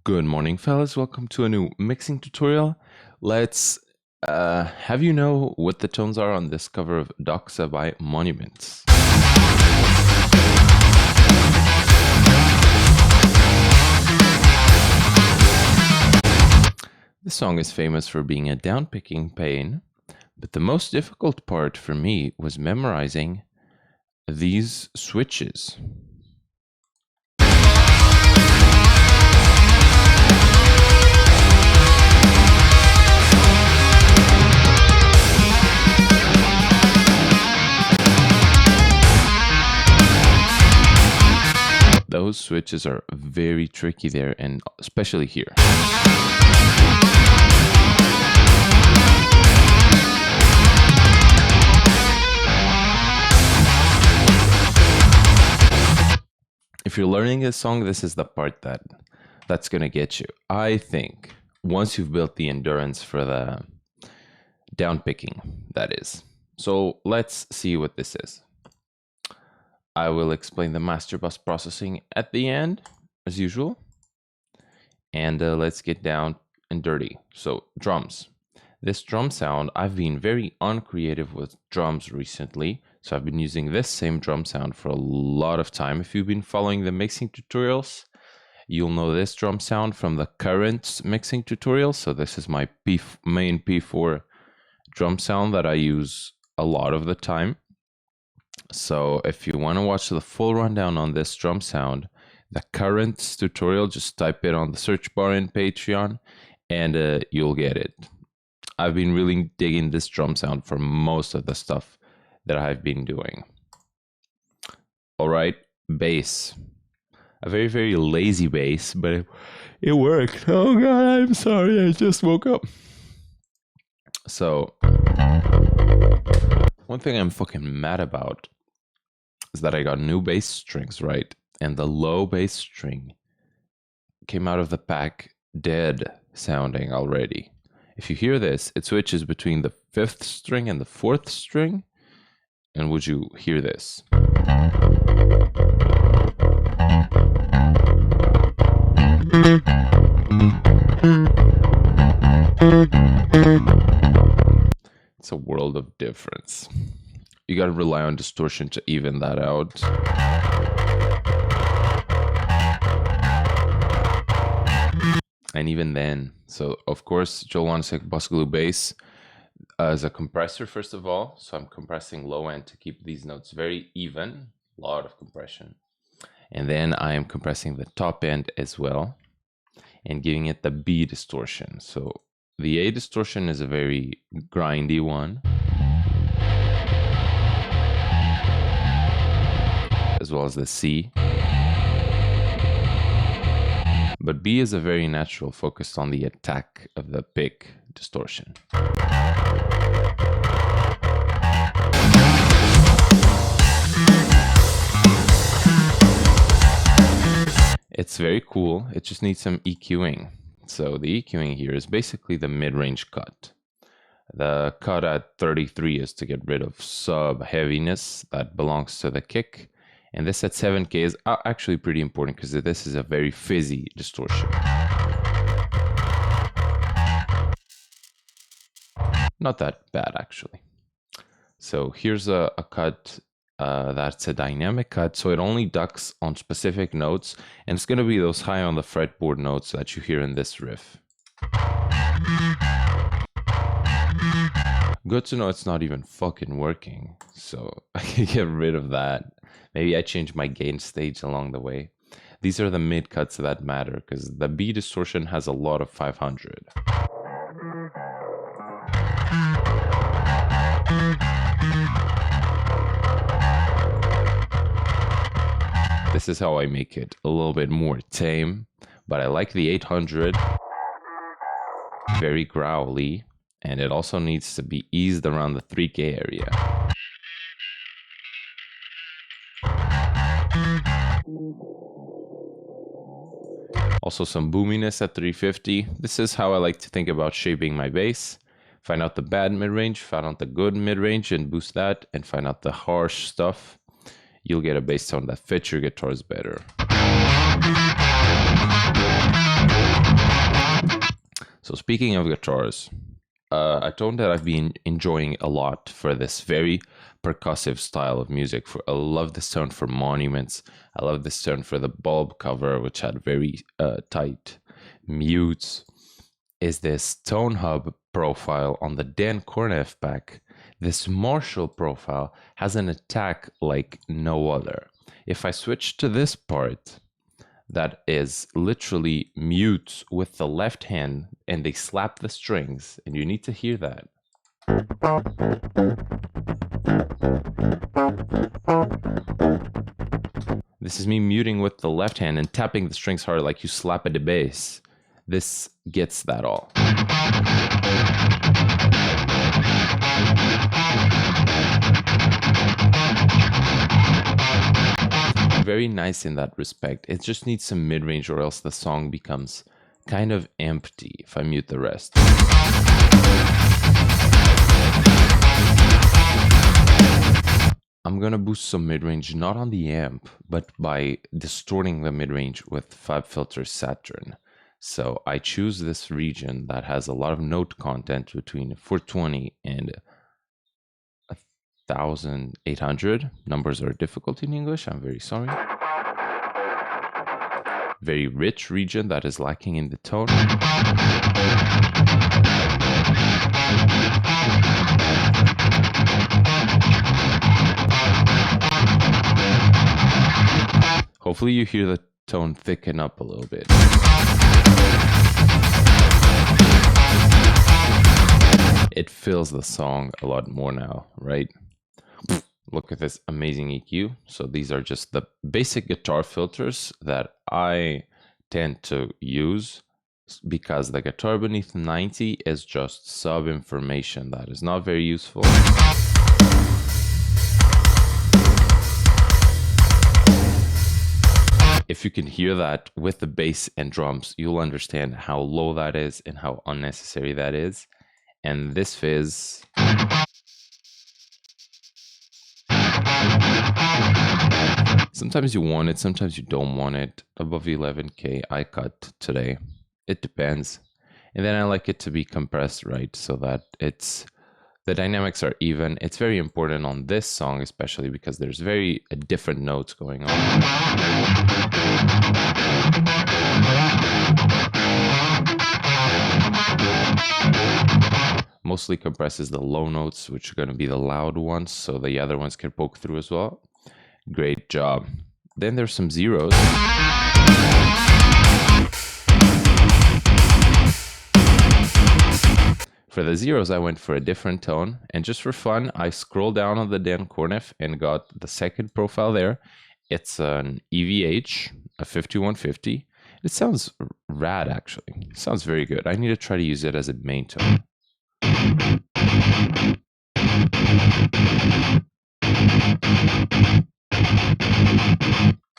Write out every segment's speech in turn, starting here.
Good morning, fellas. Welcome to a new mixing tutorial. Let's have you know what the tones are on this cover of Doxa by Monuments. This song is famous for being a down-picking pain, but the most difficult part for me was memorizing these switches. Those switches are very tricky there, and especially here. If you're learning this song, this is the part that's gonna get you. I think once you've built the endurance for the down picking, that is. So let's see what this is. I will explain the master bus processing at the end, as usual. And let's get down and dirty. So drums. This drum sound, I've been very uncreative with drums recently. So I've been using this same drum sound for a lot of time. If you've been following the mixing tutorials, you'll know this drum sound from the current mixing tutorial. So this is my main P4 drum sound that I use a lot of the time. So if you want to watch the full rundown on this drum sound, the current tutorial, just type it on the search bar in Patreon and you'll get it. I've been really digging this drum sound for most of the stuff that I've been doing. All right, bass. A very, very lazy bass, but it worked. Oh God, I'm sorry, I just woke up. So, one thing I'm fucking mad about is that I got new bass strings, right? And the low bass string came out of the pack dead sounding already. If you hear this, it switches between the 5th string and the 4th string. And would you hear this? It's a world of difference. You gotta rely on distortion to even that out. And even then, so of course, Joel Wanasek Bus Glue bass as a compressor, first of all. So I'm compressing low end to keep these notes very even, a lot of compression. And then I am compressing the top end as well and giving it the B distortion. So the A distortion is a very grindy one, as well as the C. But B is a very natural, focused on the attack of the pick distortion. It's very cool, it just needs some EQing. So the EQing here is basically the mid-range cut. The cut at 33 is to get rid of sub-heaviness that belongs to the kick. And this at 7K is actually pretty important because this is a very fizzy distortion. Not that bad, actually. So here's a cut that's a dynamic cut. So it only ducks on specific notes. And it's going to be those high on the fretboard notes that you hear in this riff. Good to know it's not even fucking working. So I can get rid of that. Maybe I change my gain stage along the way. These are the mid cuts that matter because the B distortion has a lot of 500. This is how I make it a little bit more tame, but I like the 800, very growly, and it also needs to be eased around the 3K area. Also some boominess at 350. This is how I like to think about shaping my bass. Find out the bad mid-range, find out the good mid-range and boost that, and find out the harsh stuff. You'll get a bass tone that fits your guitars better. speaking of guitars, a tone that I've been enjoying a lot for this very percussive style of music. I love this tone for Monuments. I love this tone for the Bulb cover, which had very tight mutes. Is this Tone Hub profile on the Dan Korneff pack. This Marshall profile has an attack like no other. If I switch to this part, that is literally mutes with the left hand and they slap the strings, and you need to hear that. This is me muting with the left hand and tapping the strings hard like you slap at the bass. This gets that all. Very nice in that respect. It just needs some mid-range or else the song becomes kind of empty if I mute the rest. I'm gonna boost some mid-range not on the amp, but by distorting the mid-range with FabFilter Saturn. So I choose this region that has a lot of note content between 420 and 1800. Numbers are difficult in English, I'm very sorry. Very rich region that is lacking in the tone. Hopefully you hear the tone thicken up a little bit. It fills the song a lot more now, right? Look at this amazing EQ. So these are just the basic guitar filters that I tend to use because the guitar beneath 90 is just sub information that is not very useful. If you can hear that with the bass and drums, you'll understand how low that is and how unnecessary that is. And this fizz, sometimes you want it, sometimes you don't want it. Above 11K, I cut today. It depends. And then I like it to be compressed, right? So that the dynamics are even. It's very important on this song, especially because there's very different notes going on. Mostly compresses the low notes, which are going to be the loud ones, so the other ones can poke through as well. Great job. Then there's some zeros. For the zeros, I went for a different tone, and just for fun, I scrolled down on the Dan Korneff and got the second profile there. It's an EVH, a 5150. It sounds rad, actually. It sounds very good. I need to try to use it as a main tone.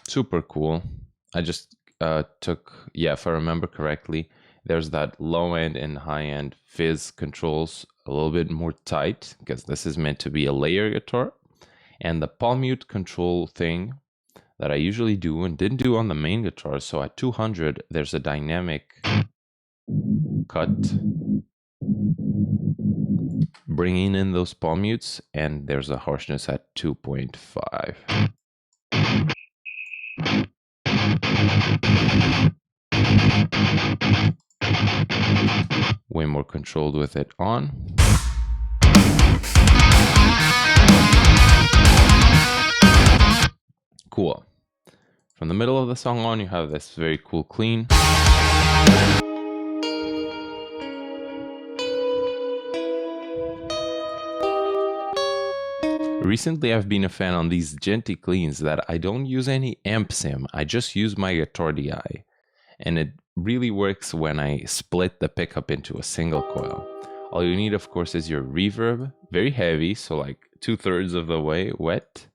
Super cool. I just took, if I remember correctly, there's that low end and high end fizz controls a little bit more tight because this is meant to be a layer guitar. And the palm mute control thing that I usually do and didn't do on the main guitar. So at 200, there's a dynamic cut, bringing in those palm mutes, and there's a harshness at 2.5. Way more controlled with it on. Cool. From the middle of the song on, you have this very cool clean. Recently, I've been a fan on these Genty cleans that I don't use any amp sim. I just use my guitar DI. And it really works when I split the pickup into a single coil. All you need, of course, is your reverb. Very heavy, so like 2/3 of the way wet.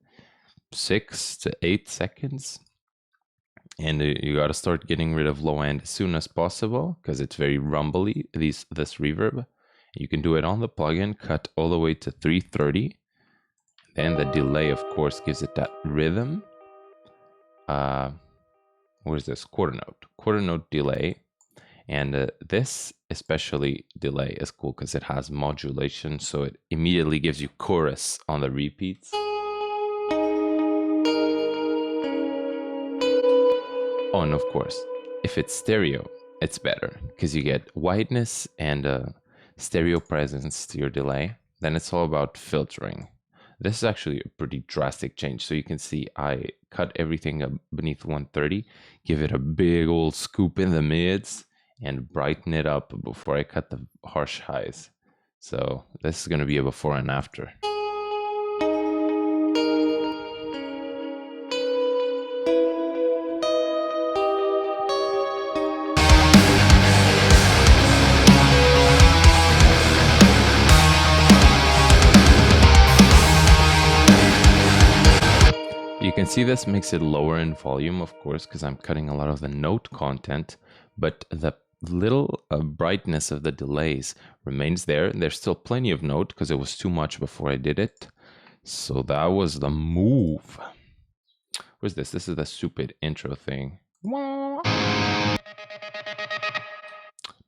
6 to 8 seconds. And you got to start getting rid of low end as soon as possible because it's very rumbly, this reverb. You can do it on the plugin, cut all the way to 330. Then the delay, of course, gives it that rhythm. What is this? Quarter note delay. And this especially delay, is cool because it has modulation, so it immediately gives you chorus on the repeats. Oh, and of course, if it's stereo, it's better because you get wideness and stereo presence to your delay. Then it's all about filtering. This is actually a pretty drastic change. So you can see I cut everything beneath 130, give it a big old scoop in the mids, and brighten it up before I cut the harsh highs. So this is going to be a before and after. You can see this makes it lower in volume, of course, because I'm cutting a lot of the note content, but the little brightness of the delays remains there. There's still plenty of note because it was too much before I did it. So that was the move. Where's this? This is the stupid intro thing.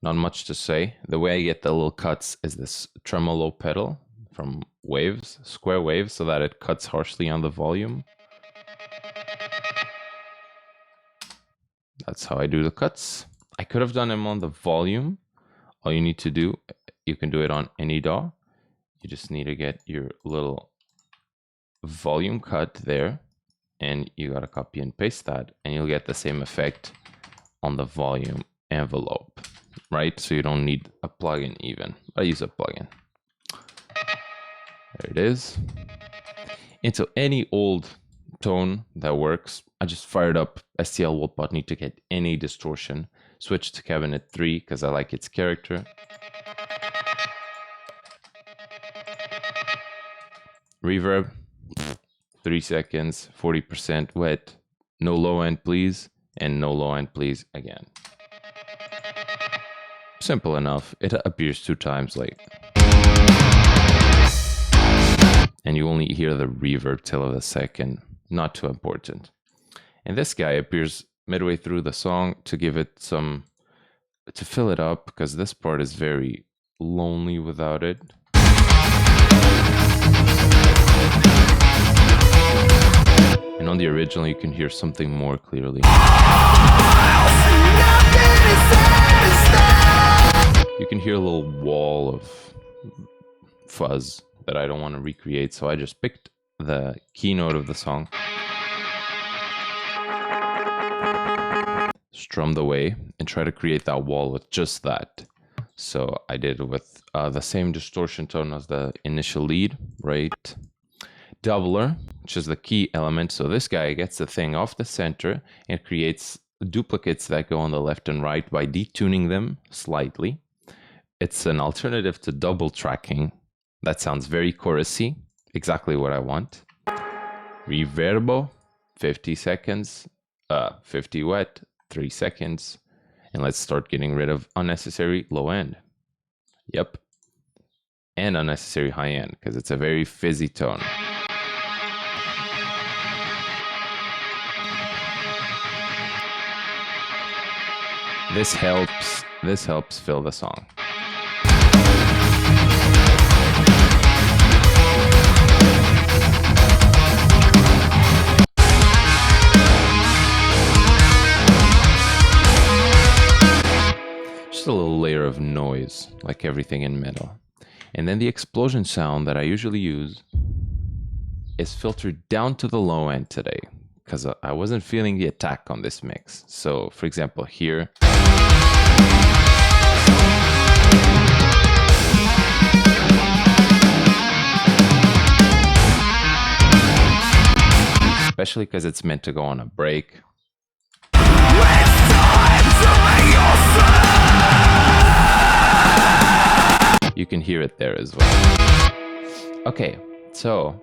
Not much to say. The way I get the little cuts is this tremolo pedal from waves, square waves, so that it cuts harshly on the volume. That's how I do the cuts. I could have done them on the volume. All you need to do, you can do it on any DAW. You just need to get your little volume cut there, and you gotta copy and paste that, and you'll get the same effect on the volume envelope, right? So you don't need a plugin even. I use a plugin. There it is. Into any old tone that works. I just fired up STL Volt Botany to get any distortion. Switch to cabinet 3 because I like its character. Reverb, 3 seconds, 40% wet. No low end, please. And no low end, please, again. Simple enough. It appears 2 times late. And you only hear the reverb till of the second. Not too important. And this guy appears midway through the song to give it some, to fill it up, because this part is very lonely without it. And on the original, you can hear something more clearly. You can hear a little wall of fuzz that I don't want to recreate, so I just picked the keynote of the song, strummed away, and try to create that wall with just that. So I did with the same distortion tone as the initial lead, right? Doubler, which is the key element. So this guy gets the thing off the center and creates duplicates that go on the left and right by detuning them slightly. It's an alternative to double tracking. That sounds very chorusy. Exactly what I want. Reverbo, 50 seconds, 50 wet, 3 seconds. And let's start getting rid of unnecessary low end. Yep. And unnecessary high end, because it's a very fizzy tone. This helps fill the song. Just a little layer of noise, like everything in metal. And then the explosion sound that I usually use is filtered down to the low end today, because I wasn't feeling the attack on this mix. So, for example, here. Especially because it's meant to go on a break. You can hear it there as well. Okay, so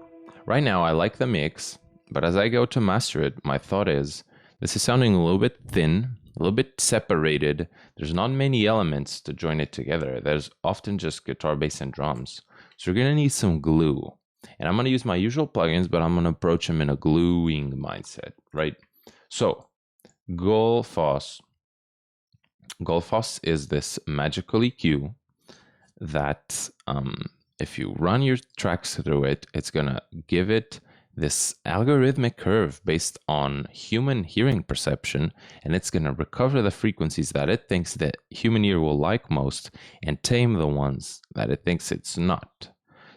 right now I like the mix, but as I go to master it, my thought is this is sounding a little bit thin, a little bit separated. There's not many elements to join it together. There's often just guitar, bass, and drums. So you're gonna need some glue. And I'm gonna use my usual plugins, but I'm gonna approach them in a gluing mindset, right? So, Gullfoss Golfos is this magical EQ that if you run your tracks through it, it's gonna give it this algorithmic curve based on human hearing perception, and it's gonna recover the frequencies that it thinks the human ear will like most and tame the ones that it thinks it's not.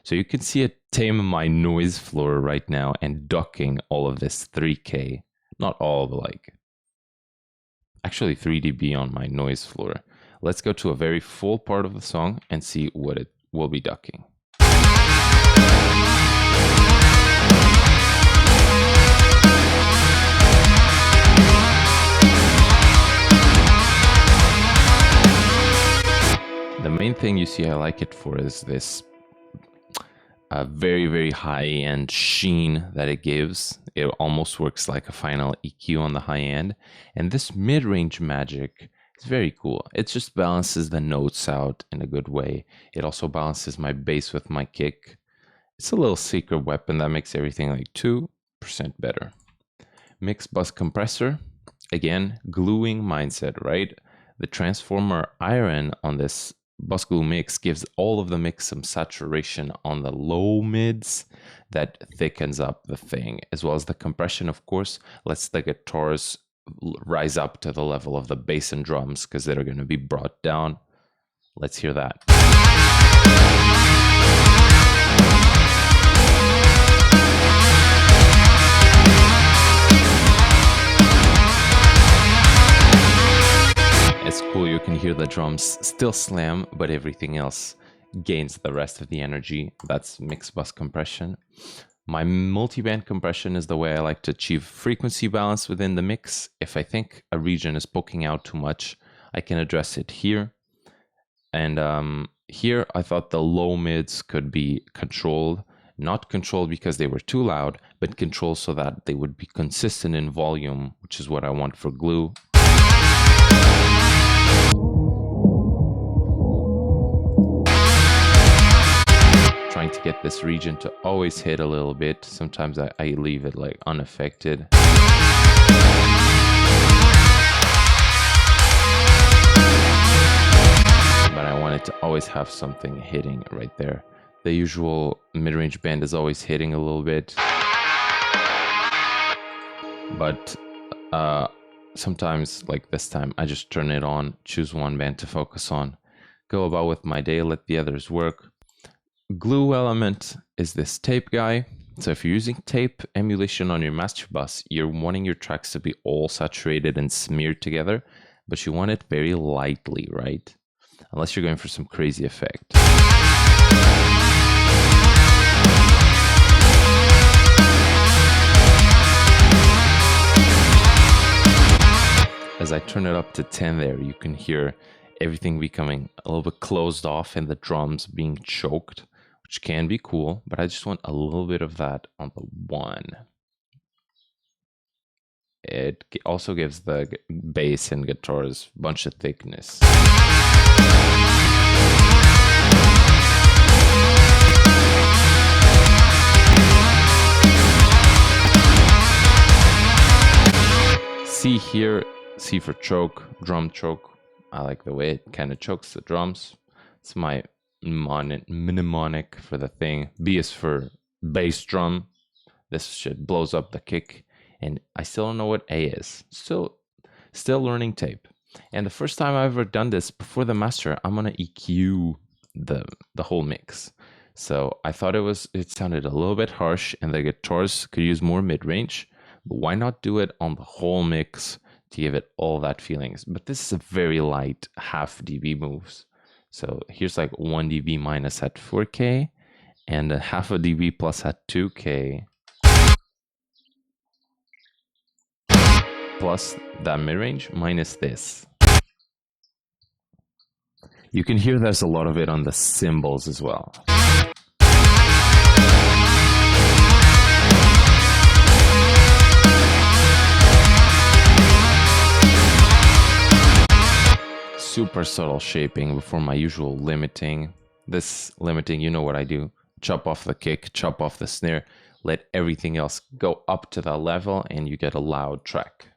So you can see it tame my noise floor right now and ducking all of this 3K, not all, but like actually 3 dB on my noise floor. Let's go to a very full part of the song and see what it will be ducking. The main thing you see I like it for is this very, very high-end sheen that it gives. It almost works like a final EQ on the high end. And this mid-range magic is very cool. It just balances the notes out in a good way. It also balances my bass with my kick. It's a little secret weapon that makes everything like 2% better. Mix bus compressor. Again, gluing mindset, right? The transformer iron on this bus glue mix gives all of the mix some saturation on the low mids that thickens up the thing, as well as the compression, of course, lets the guitars rise up to the level of the bass and drums because they're going to be brought down. Let's hear that. It's cool, you can hear the drums still slam, but everything else gains the rest of the energy. That's mixed bus compression. My multiband compression is the way I like to achieve frequency balance within the mix. If I think a region is poking out too much, I can address it here. And here I thought the low mids could be controlled. Not controlled because they were too loud, but controlled so that they would be consistent in volume, which is what I want for glue. Trying to get this region to always hit a little bit. Sometimes I leave it like unaffected. But I want it to always have something hitting right there. The usual mid-range band is always hitting a little bit. But sometimes, like this time, I just turn it on, choose one band to focus on, go about with my day, let the others work. Glue element is this tape guy. So if you're using tape emulation on your master bus, you're wanting your tracks to be all saturated and smeared together, but you want it very lightly, right? Unless you're going for some crazy effect. As I turn it up to 10 there, you can hear everything becoming a little bit closed off and the drums being choked, which can be cool, but I just want a little bit of that on the 1. It also gives the bass and guitars a bunch of thickness. C here, C for choke, drum choke. I like the way it kind of chokes the drums. It's my mnemonic for the thing. B is for bass drum. This shit blows up the kick. And I still don't know what A is. Still learning tape. And the first time I've ever done this before the master, I'm gonna EQ the whole mix. So I thought it sounded a little bit harsh and the guitars could use more mid-range. But why not do it on the whole mix to give it all that feelings? But this is a very light half dB moves. So here's like 1 dB minus at 4K and a half a dB plus at 2K. Plus that mid-range minus this. You can hear there's a lot of it on the cymbals as well. Super subtle shaping before my usual limiting. This limiting, you know what I do. Chop off the kick, chop off the snare, let everything else go up to that level and you get a loud track.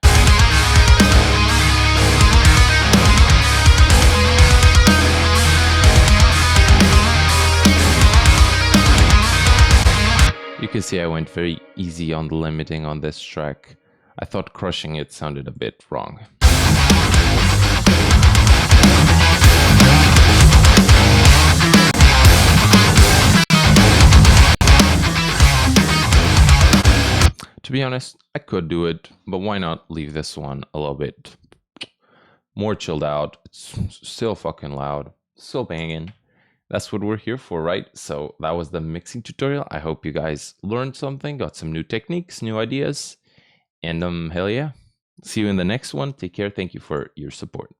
You can see I went very easy on the limiting on this track. I thought crushing it sounded a bit wrong. To be honest, I could do it, but why not leave this one a little bit more chilled out? It's still fucking loud, still banging. That's what we're here for, right? So that was the mixing tutorial. I hope you guys learned something, got some new techniques, new ideas, and hell yeah. See you in the next one. Take care. Thank you for your support.